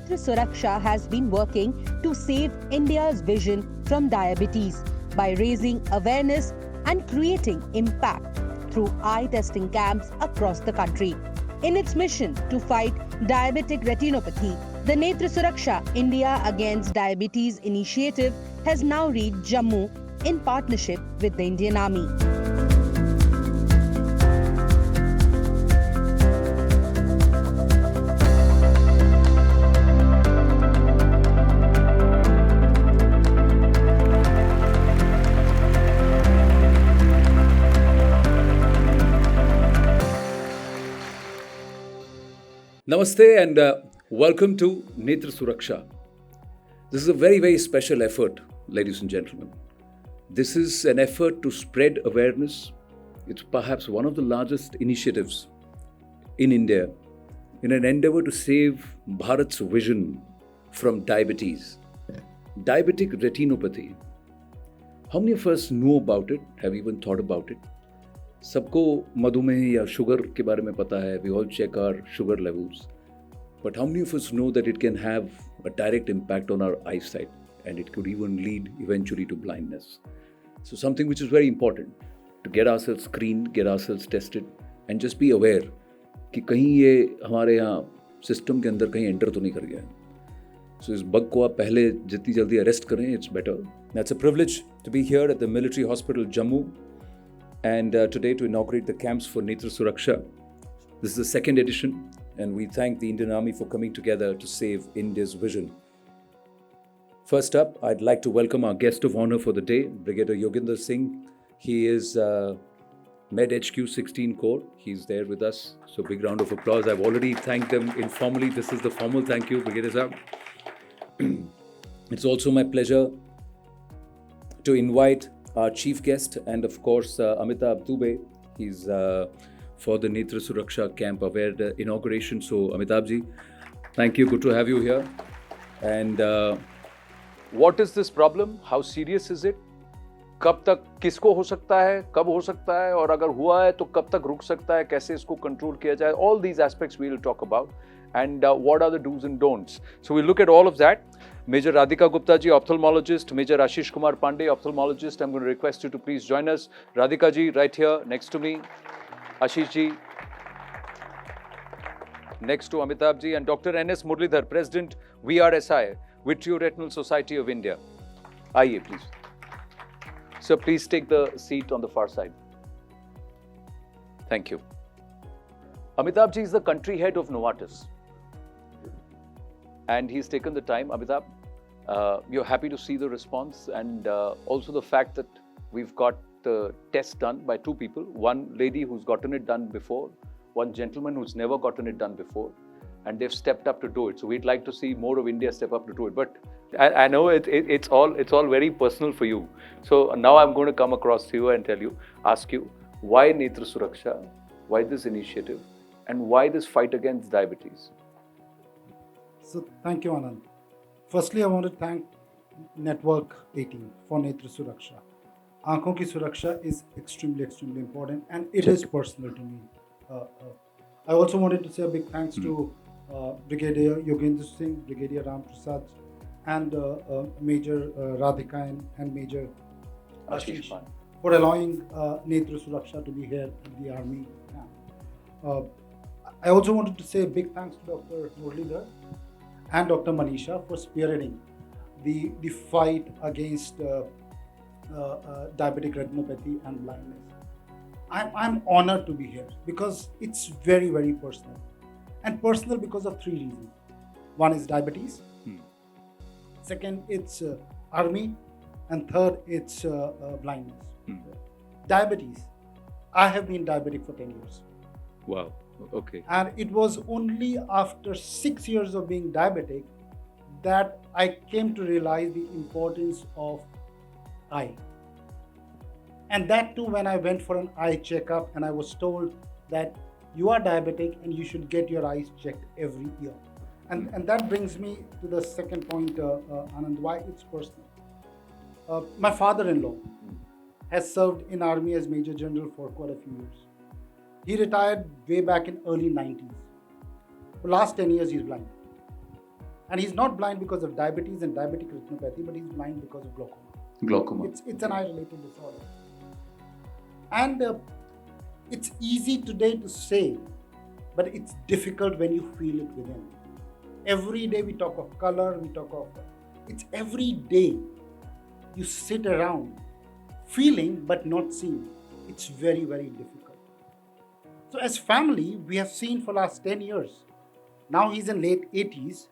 Netra Suraksha has been working to save India's vision from diabetes by raising awareness and creating impact through eye testing camps across the country. In its mission to fight diabetic retinopathy, the Netra Suraksha India Against Diabetes initiative has now reached Jammu in partnership with the Indian Army. Namaste and welcome to Netra Suraksha. This is a very, very special effort, ladies and gentlemen. This is an effort to spread awareness. It's perhaps one of the largest initiatives in India in an endeavor to save Bharat's vision from diabetes. Diabetic retinopathy. How many of us know about it, have even thought about it? सबको मधुमेह या sugar के बारे में पता है. We all check our sugar levels. But how many of us know that it can have a direct impact on our eyesight and it could even lead eventually to blindness? So something which is very important to get ourselves screened, get ourselves tested and just be aware कि कहीं ये हमारे यहाँ system के अंदर कहीं enter तो नहीं कर गया. So इस बग को आप पहले जितनी जल्दी अरेस्ट करें, it's better. That's a privilege to be here at the military hospital Jammu. And today to inaugurate the camps for Netra Suraksha. This is the second edition and we thank the Indian Army for coming together to save India's vision. First up, I'd like to welcome our guest of honor for the day, Brigadier Yogendra Singh. He is Med HQ 16 Corps. He's there with us. So big round of applause. I've already thanked them informally. This is the formal thank you, Brigadier Sahab. It's also my pleasure to invite our chief guest and of course Amitabh Dube. He's for the Netra Suraksha camp aware inauguration. So Amitabh ji, thank you. Good to have you here. And what is this problem? How serious is it? कब तक किसको हो सकता है, कब हो सकता है और अगर हुआ है तो कब तक रुक सकता है, कैसे इसको कंट्रोल किया जाए? All these aspects we will talk about. And what are the do's and don'ts? So we'll look at all of that. Major Radhika Gupta ji, ophthalmologist. Major Ashish Kumar Pandey, ophthalmologist. I'm going to request you to please join us. Radhika ji, right here next to me. Ashish ji, next to Amitabh ji. And Dr. N.S. Muralidhar, President, VRSI, Vitreoretinal Society of India. Aaiye, please. Sir, please take the seat on the far side. Thank you. Amitabh ji is the country head of Novartis. And he's taken the time. Amitabh, you're happy to see the response and also the fact that we've got the test done by two people. One lady who's gotten it done before, one gentleman who's never gotten it done before. And they've stepped up to do it. So we'd like to see more of India step up to do it. But I know it's all very personal for you. So now I'm going to come across to you and ask you, why Netra Suraksha? Why this initiative? And why this fight against diabetes? So thank you, Anand. Firstly, I want to thank Network 18 for Netra Suraksha. Aankhon ki Suraksha is extremely important and it is personal to me. I also wanted to say a big thanks to Brigadier Yogendra Singh, Brigadier Ram Prasad and Major Radhika and Major Ashish for allowing Netra Suraksha to be here in the army. I also wanted to say a big thanks to Dr. Muralidhar and Dr. Manisha for spearheading the fight against diabetic retinopathy and blindness. I'm honored to be here because it's very personal. And personal because of three reasons. One is diabetes. Second, it's army. And third, it's blindness. Diabetes. I have been diabetic for 10 years. Wow. Okay. And it was only after 6 years of being diabetic that I came to realize the importance of eye. And that too when I went for an eye checkup and I was told that you are diabetic and you should get your eyes checked every year. And that brings me to the second point, Anand, why it's personal. My father-in-law has served in army as Major General for quite a few years. He retired way back in early 90s. For last 10 years, he's blind. And he's not blind because of diabetes and diabetic retinopathy, but he's blind because of glaucoma. It's an eye-related disorder. And it's easy today to say, but it's difficult when you feel it within. Every day we talk of color, it's every day you sit around feeling but not seeing. It's very, very difficult. So as family, we have seen for last 10 years. Now he's in late 80s,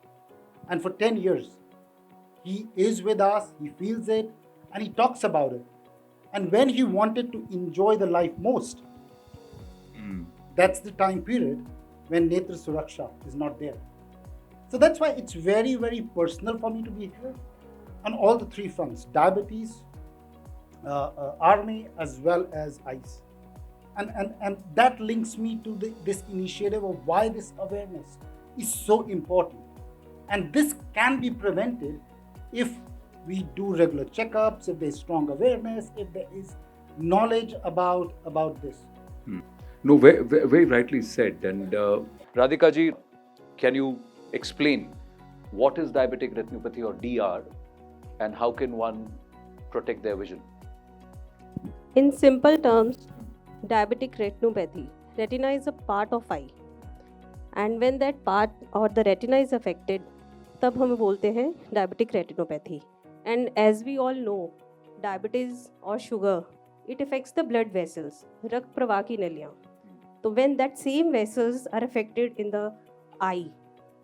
and for 10 years, he is with us, he feels it, and he talks about it. And when he wanted to enjoy the life most, that's the time period when Netra Suraksha is not there. So that's why it's very, very personal for me to be here on all the three fronts: diabetes, army, as well as eyes. And that links me to this initiative of why this awareness is so important. And this can be prevented if we do regular checkups, if there's strong awareness, if there is knowledge about this. No, very, very rightly said. And Radhika ji, can you explain what is diabetic retinopathy or DR and how can one protect their vision? In simple terms, diabetic retinopathy, retina is a part of eye, and when that part or the retina is affected, तब हम बोलते हैं diabetic retinopathy. And as we all know, diabetes or sugar, it affects the blood vessels, रक्त प्रवाह की नलियाँ. So when that same vessels are affected in the eye,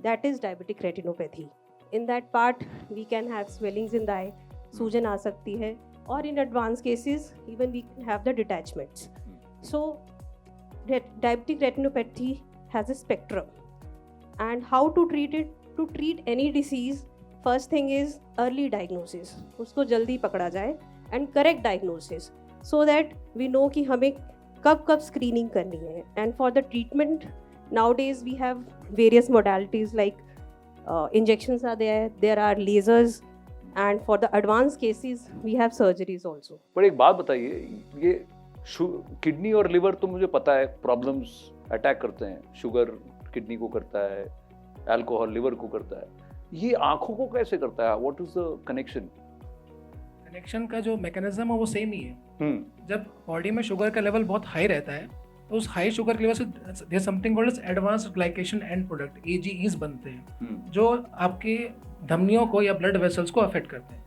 that is diabetic retinopathy. In that part, we can have swellings in the eye, सूजन आ सकती है, or in advanced cases, even we can have the detachments. So diabetic retinopathy has a spectrum. And how to treat it? To treat any disease, first thing is early diagnosis. उसको जल्दी पकड़ा जाए and correct diagnosis so that we know कि हमें कब screening करनी है. And for the treatment, nowadays we have various modalities like injections are there are lasers, and for the advanced cases we have surgeries also. पर एक बात बताइए, ये किडनी और लिवर तो मुझे पता है प्रॉब्लम्स अटैक करते हैं, शुगर किडनी को करता है, अल्कोहल लिवर को करता है, ये आंखों को कैसे करता है? What is the connection? Connection का जो मैकेनिज्म है वो सेम ही है. जब बॉडी में शुगर का लेवल बहुत हाई रहता है तो उस हाई शुगर की वजह से there something called as advanced glycation end product AGEs बनते हैं जो आपके धमनियों को या ब्लड वेसल्स को अफेक्ट करते हैं.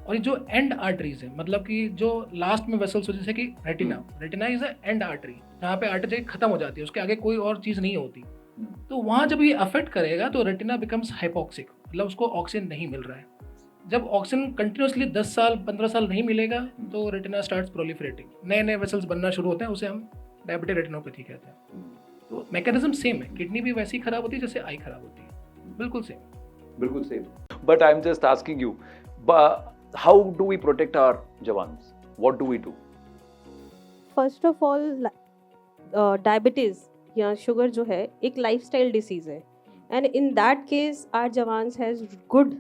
और ये जो एंड आर्टरीज है, मतलब कि जो लास्ट में वेसल्स हो, जैसे कि retina is a and artery, जहाँ पे आर्टरी खत्म हो जाती है, उसके आगे कोई और चीज़ नहीं होती. तो वहाँ जब ये अफेक्ट करेगा तो रेटिना बिकम्स हाइपोक्सिक, मतलब उसको ऑक्सीजन नहीं मिल रहा है. जब ऑक्सीजन कंटिन्यूसली 10 साल 15 साल नहीं मिलेगा तो रेटिना स्टार्ट्स प्रोलिफरेटिंग, नए नए वेसल्स बनना शुरू होते हैं, उसे हम डायबिटिक रेटिनोपैथी कहते हैं. तो मैकेनिज्म सेम है, किडनी भी वैसी खराब होती है जैसे आई खराब होती है, बिल्कुल same. But I am just asking you, how do we protect our jawans? What do we do? First of all, diabetes या शुगर जो है एक लाइफस्टाइल डिसीज है, and in that case our jawans has good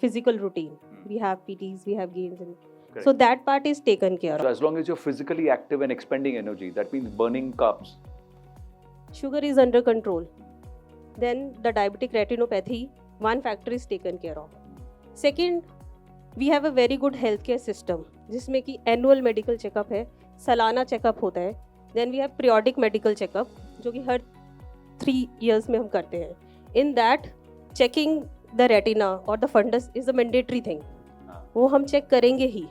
physical routine. We have PTs, we have gains, and so that part is taken care of. So as long as you're physically active and expending energy, that means burning carbs, sugar is under control, then the diabetic retinopathy, one factor is taken care of. Second, we have a very good healthcare system जिसमें कि annual medical checkup है, सालाना checkup होता है. Then we have periodic medical checkup जो कि हर 3 years में हम करते हैं. In that, checking the retina or the fundus is a mandatory thing. वो हम check करेंगे ही.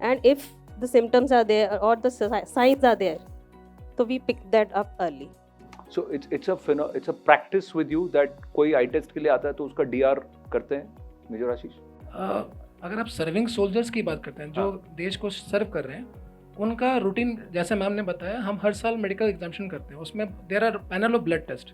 And if the symptoms are there or the signs are there, so we pick that up early. So it's a practice with you that कोई eye test के लिए आता है तो उसका DR करते हैं, मेजर आशीष? अगर आप सर्विंग सोल्जर्स की बात करते हैं जो देश को सर्व कर रहे हैं, उनका रूटीन जैसे मैम ने बताया, हम हर साल मेडिकल एग्जामिनेशन करते हैं. उसमें there are panel of blood test.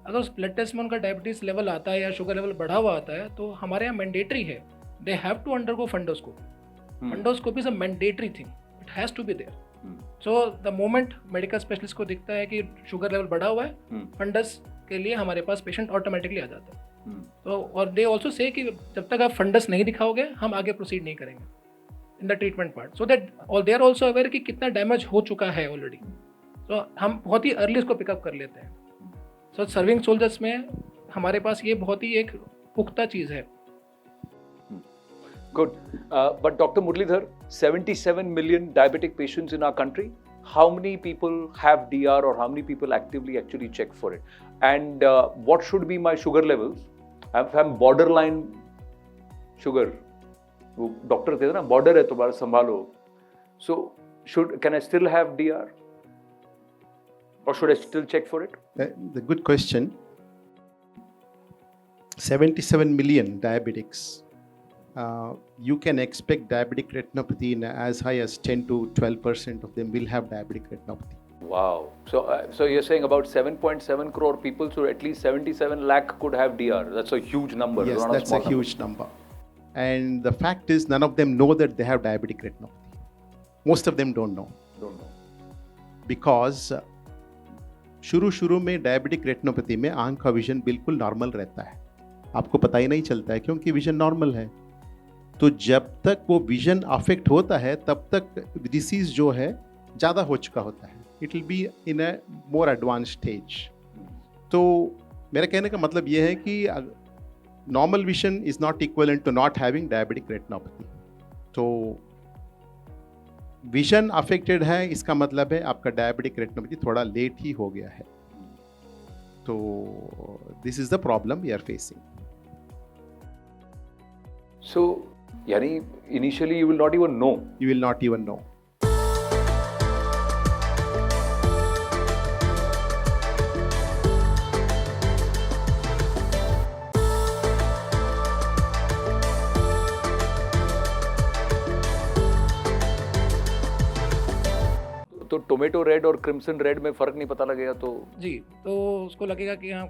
अगर उस ब्लड टेस्ट में उनका डायबिटीज लेवल आता है या शुगर लेवल बढ़ा हुआ आता है तो हमारे यहाँ मैंडेटरी है, they have to undergo fundoscopy. Fundoscopy is a mandatory thing, it has to be there. So the moment medical specialist को दिखता है कि शुगर लेवल बढ़ा हुआ है, फंडस के लिए हमारे पास पेशेंट ऑटोमेटिकली आ जाता है. तो और दे ऑल्सो से कि जब तक आप फंडस नहीं दिखाओगे हम आगे प्रोसीड नहीं करेंगे in the treatment part, so that और दे आर ऑल्सो अवेयर कि कितना डैमेज हो चुका है ऑलरेडी. तो हम बहुत ही अर्ली इसको पिकअप कर लेते हैं. सो सर्विंग सोल्जर्स में हमारे पास ये बहुत ही एक पुख्ता चीज़ है। Good. But Dr. Muralidhar, 77 million diabetic patients in our country. How many people have DR or how many people actively actually check for it? And what should be my sugar levels? If I'm borderline sugar, वो doctor कहते हैं ना border है तुम्हारा संभालो. So can I still have DR? Or should I still check for it? The good question. 77 million diabetics. You can expect diabetic retinopathy in as high as 10 to 12% of them will have diabetic retinopathy. Wow. So you're saying about 7.7 crore people, so at least 77 lakh could have DR. That's a huge number. Yes, not that's a small huge number. And the fact is, none of them know that they have diabetic retinopathy. Most of them don't know. Because शुरू में diabetic retinopathy में आंख का vision बिल्कुल normal रहता है, आपको पता ही नहीं चलता है क्योंकि विजन नॉर्मल है. तो जब तक वो विजन अफेक्ट होता है तब तक डिसीज जो है ज़्यादा हो चुका होता है. It will be in a more advance stage. तो मेरा कहने का मतलब ये है कि normal vision is not equivalent to not having diabetic retinopathy. तो विजन अफेक्टेड है इसका मतलब है आपका डायबिटिक रेटिनोपैथी थोड़ा लेट ही हो गया है. तो this is the problem we are facing. So यानी initially you will not even know. You will not even know. तो टोमेटो रेड और क्रिम्सन रेड में फर्क नहीं पता लगेगा तो जी, तो उसको लगेगा कि हाँ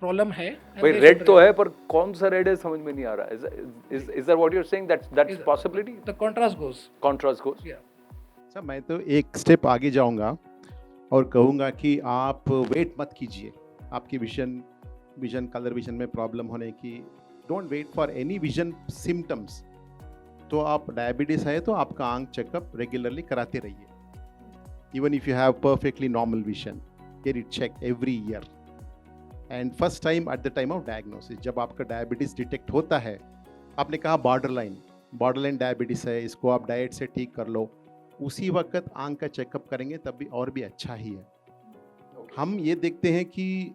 प्रॉब्लम है. भाई रेड तो है पर कौन सा रेड है समझ में नहीं आ रहा. Is that what you are saying? That's possibility. The contrast goes. या अच्छा, मैं तो एक स्टेप आगे जाऊंगा और कहूंगा कि आप वेट मत कीजिए. आपकी विजन कलर विजन में प्रॉब्लम होने की, don't wait for any vision symptoms. तो आप डायबिटीज है तो आपका आंख चेकअप रेगुलरली कराते रहिए. Even if you have perfectly normal vision, get it check every year. And first time at the time of diagnosis, जब आपका डायबिटीज़ डिटेक्ट होता है, आपने कहा बॉर्डरलाइन डायबिटीज़ है, इसको आप डाइट से ठीक कर लो, उसी वक्त आंख का चेकअप करेंगे तब भी और भी अच्छा ही है. हम ये देखते हैं कि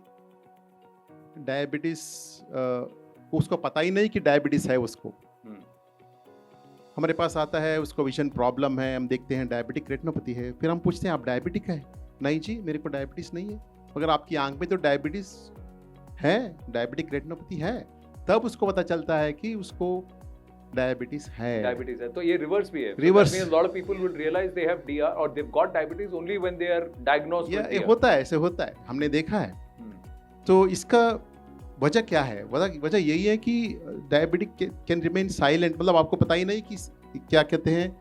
डायबिटीज़ उसको पता ही नहीं कि डायबिटीज़ है उसको. हमारे पास आता है, उसको विजन प्रॉब्लम है, हम देखते हैं डायबिटिक रेटिनोपैथी है, फिर हम पूछते हैं आप डायबिटिक है? नहीं जी, मेरे को डायबिटीज़ नहीं है. अगर आपकी आंख में तो डायबिटीज़ है, डायबिटिक रेटिनोपैथी है, तब उसको पता चलता है कि उसको डायबिटीज़ है. तो ये रिवर्स भी है. Reverse. So that means a lot of people will realize they have DR or they've got diabetes only when they are diagnosed with DR. होता है, ऐसे होता है, हमने देखा है. तो इसका वजह क्या है? वजह यही है कि डायबिटिक कैन रिमेन साइलेंट, मतलब आपको पता ही नहीं कि क्या कहते हैं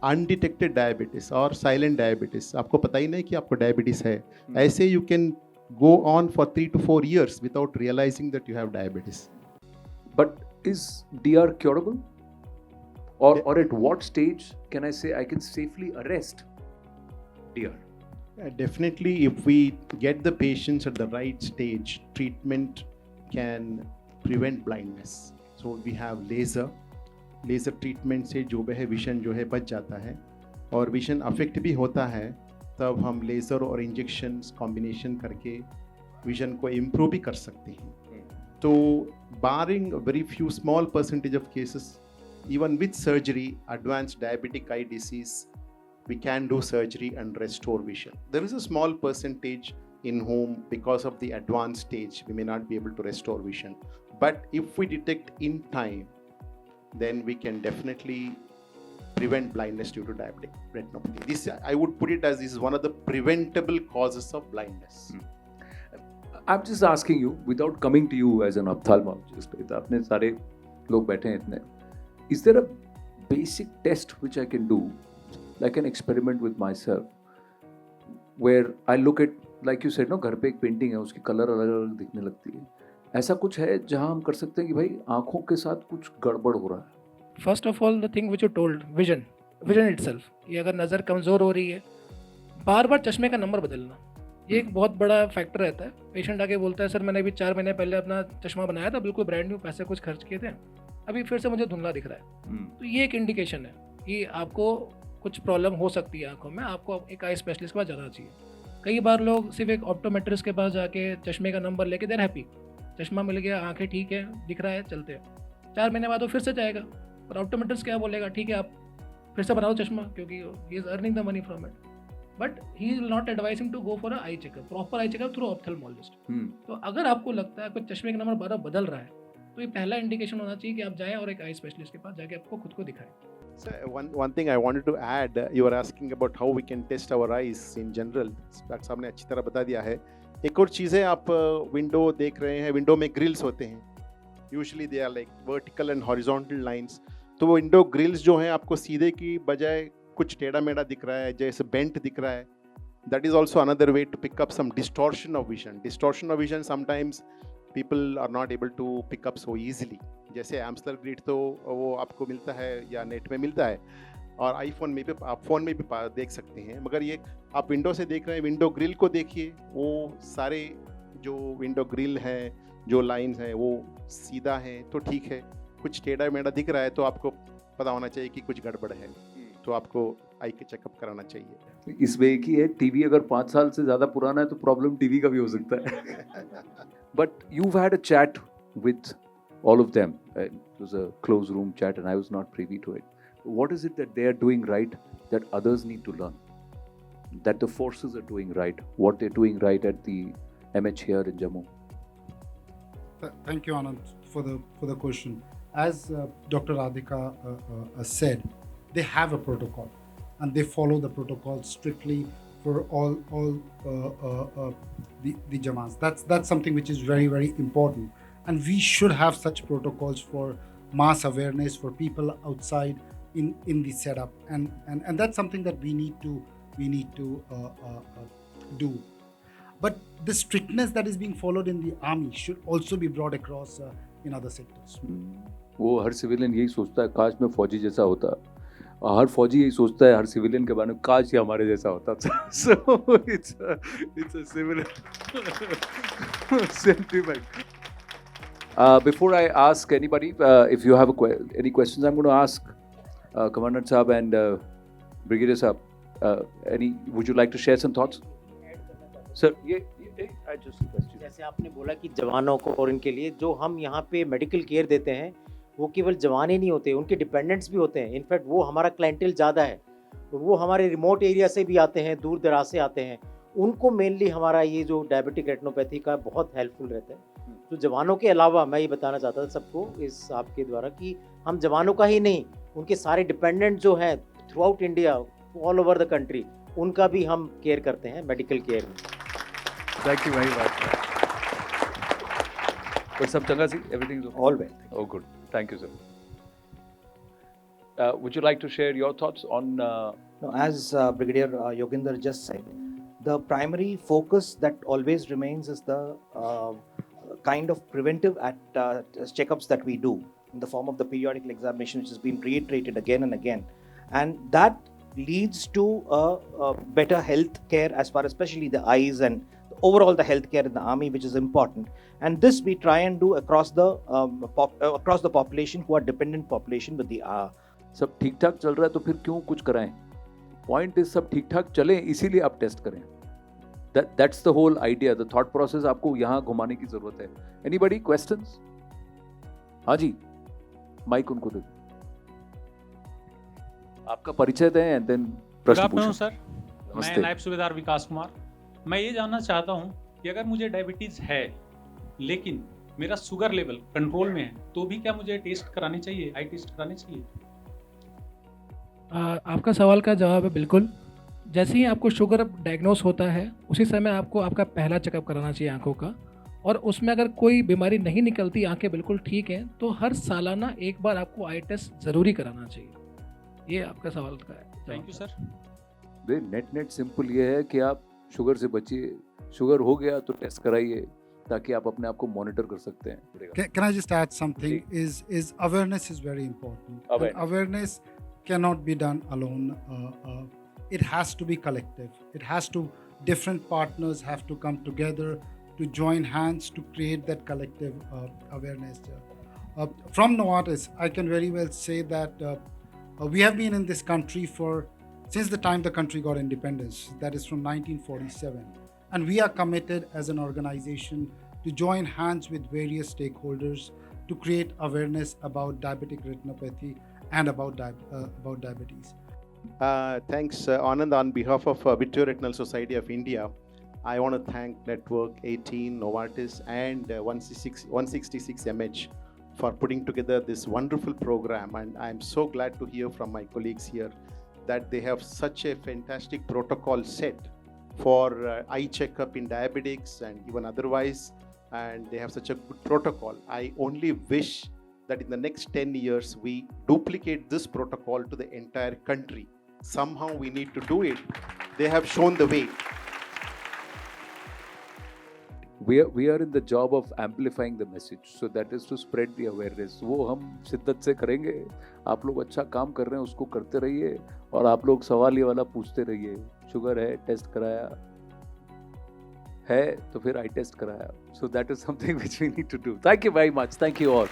अनडिटेक्टेड डायबिटीज और साइलेंट डायबिटीज. आपको पता ही नहीं कि आपको डायबिटीज है. ऐसे you can go on for 3 to 4 years without realizing that you have diabetes. But is DR curable? Or at what stage can I say I can safely arrest DR? Definitely, if we get the patients at the right stage, treatment can prevent blindness. So we have laser treatment से जो है vision जो है बच जाता है. और vision affect भी होता है तब हम लेज़र और इंजेक्शंस कॉम्बिनेशन करके विजन को इम्प्रूव भी कर सकते हैं. तो barring very few small percentage of cases, even with surgery, advance diabetic eye disease, we can do surgery and restore vision. There is a small percentage in whom, because of the advanced stage, we may not be able to restore vision. But if we detect in time, then we can definitely prevent blindness due to diabetic retinopathy. This, I would put it as, this is one of the preventable causes of blindness. I'm just asking you, without coming to you as an ophthalmologist, अपने सारे लोग बैठे हैं इतने, is there a basic test which I can do, like an experiment with myself, where I look at, like you said, no, घर पे एक painting है, उसकी कलर अलग अलग दिखने लगती है, ऐसा कुछ है जहां हम कर सकते हैं कि भाई आंखों के साथ कुछ गड़बड़ हो रहा है? First of all the thing which you told, vision itself, ये अगर नज़र कमज़ोर हो रही है, बार बार चश्मे का नंबर बदलना. ये एक बहुत बड़ा फैक्टर रहता है। पेशेंट आके बोलता है सर मैंने अभी 4 महीने पहले अपना चश्मा बनाया था, बिल्कुल ब्रांड न्यू, पैसे कुछ खर्च किए थे, अभी फिर से मुझे धुंधला दिख रहा है। तो ये एक इंडिकेशन है कि आपको कुछ प्रॉब्लम हो सकती है आंखों में, आपको एक आई स्पेशलिस्ट के पास जाना चाहिए। कई बार लोग सिर्फ एक ऑप्टोमेट्रिस्ट के पास जाके चश्मे का नंबर लेके देर हैप्पी, चश्मा मिल गया, आंखें ठीक है, दिख रहा है, चलते हैं। 4 महीने बाद वो फिर से जाएगा, और ऑप्टोमेट्रिस्ट क्या बोलेगा, ठीक है आप फिर से बनाओ चश्मा, क्योंकि he is earning the money from it, but he will not advice him to go for eye checkup, proper eye checkup through ophthalmologist. तो अगर आपको लगता है कोई चश्मे का नंबर बार बदल रहा है, तो ये पहला इंडिकेशन होना चाहिए कि आप जाएं और एक आई स्पेशलिस्ट के पास जाके आपको खुद को दिखाएं। So one thing I wanted to add, you were asking about how we can test our eyes in general. Doctor साहब ने अच्छी तरह बता दिया है। एक और चीज़ है, आप विंडो देख रहे हैं, विंडो में ग्रिल्स होते हैं, usually they are like vertical and horizontal lines. तो वो विंडो ग्रिल्स जो हैं आपको सीधे की बजाय कुछ टेढ़ा मेढ़ा दिख रहा है, जैसे बेंट दिख रहा है, that is also another way to pick up some distortion of vision. Distortion of vision sometimes people are not able to pick up so easily. जैसे एम्सलर ग्रिड तो वो आपको मिलता है या नेट में मिलता है, और आईफोन में भी आप फ़ोन में भी देख सकते हैं, मगर ये आप विंडो से देख रहे हैं, विंडो ग्रिल को देखिए, वो सारे जो विंडो ग्रिल हैं, जो लाइंस हैं, वो सीधा है तो ठीक है, कुछ टेढ़ा मेढ़ा दिख रहा है तो आपको पता होना चाहिए कि कुछ गड़बड़ है, तो आपको आई के चेकअप कराना चाहिए। इसमें एक ही है, टीवी अगर 5 साल से ज़्यादा पुराना है तो प्रॉब्लम टीवी का भी हो सकता है। But you've had a chat with all of them. It was a closed room chat and I was not privy to it. What is it that they are doing right that others need to learn? That the forces are doing right? What they're doing right at the MH here in Jammu? Thank you, Anand, for the question. As Dr. Radhika said, they have a protocol, and they follow the protocol strictly for all the Jamas. That's something which is very, very important, and we should have such protocols for mass awareness for people outside in the setup, and that's something that we need to do. But the strictness that is being followed in the army should also be brought across in other sectors. वो हर civilian यही सोचता है, काश मैं फौजी जैसा होता। हर फौजी यही सोचता है हर सिविलियन के बारे में, काश ये हमारे जैसा होता। So it's a similar sentiment. Before I ask anybody, if you have any questions, I'm going to ask Commandant Saab and Brigadier Saab. Would you like to share some thoughts? Sir, I just question. जैसे आपने बोला कि जवानों को और इनके लिए जो हम यहाँ पे मेडिकल केयर देते हैं, वो केवल जवान ही नहीं होते, उनके डिपेंडेंट्स भी होते हैं। इनफैक्ट वो हमारा क्लाइंटेल ज़्यादा है, वो हमारे रिमोट एरिया से भी आते हैं, दूर दराज से आते हैं। उनको मेनली हमारा ये जो डायबिटिक रेटिनोपैथी का बहुत हेल्पफुल रहता है। तो जवानों के अलावा मैं ये बताना चाहता था सबको इस आपके द्वारा कि हम जवानों का ही नहीं, उनके सारे डिपेंडेंट जो हैं through out India, all over the country, उनका भी हम केयर करते हैं मेडिकल केयर में। Thank you very much. But सब चंगा सी, everything is all well. Oh, good. Thank you, sir. Would you like to share your thoughts on? No, as Brigadier Yogendra just said, the primary focus that always remains is the kind of preventive checkups that we do in the form of the periodical examination, which has been reiterated again and again, and that leads to a better health care as far as especially the eyes and overall the health care in the army, which is important. And this we try and do across the population who are dependent population with the सब ठीक ठाक चल रहा है तो फिर क्यों कुछ कराएं? पॉइंट इज सब ठीक ठाक चले, इसीलिए आप टेस्ट करें। That's the whole idea, the thought process आपको यहाँ घुमाने की जरूरत है। Anybody questions? हाँ जी, माइक उनको दे। आपका परिचय दें एंड देन प्रश्न पूछें। सर, मैं नायब सूबेदार विकास कुमार। मैं ये जानना चाहता हूँ कि अगर मुझे डायबिटीज है लेकिन मेरा शुगर लेवल कंट्रोल में है, तो भी क्या मुझे टेस्ट करानी चाहिए, आई टेस्ट करानी चाहिए? आपका सवाल का जवाब है बिल्कुल। जैसे ही आपको शुगर डायग्नोस होता है, उसी समय आपको आपका पहला चेकअप कराना चाहिए आंखों का, और उसमें अगर कोई बीमारी नहीं निकलती, आंखें बिल्कुल ठीक हैं, तो हर सालाना एक बार आपको आई टेस्ट ज़रूरी कराना चाहिए। ये आपका सवाल का है। Thank you sir. Net simple ये है कि आप शुगर से बचिए, शुगर हो गया तो टेस्ट कराइए ताकि आप अपने आप को मॉनिटर कर सकते हैं। Can I just add something? Is awareness is very important. Awareness cannot be done alone. It has to be collective. It has to different partners have to come together to join hands to create that collective awareness. From Novartis, I can very well say that we have been in this country since the time the country got independence, that is from 1947. And we are committed as an organization to join hands with various stakeholders to create awareness about diabetic retinopathy and about diabetes. Thanks, Anand. On behalf of Vitreoretinal Society of India, I want to thank Network 18, Novartis, and 166MH for putting together this wonderful program. And I'm so glad to hear from my colleagues here that they have such a fantastic protocol set for eye checkup in diabetics and even otherwise. And they have such a good protocol. I only wish that in the next 10 years, we duplicate this protocol to the entire country. Somehow we need to do it. They have shown the way. We are in the job of amplifying the message, so that is to spread the awareness. वो हम शिद्दत से करेंगे. आप लोग अच्छा काम कर रहे हैं, उसको करते रहिए, और आप लोग सवाल ये वाला पूछते रहिए. शुगर है, टेस्ट कराया है, तो फिर आई टेस्ट कराया. So that is something which we need to do. Thank you very much. Thank you all.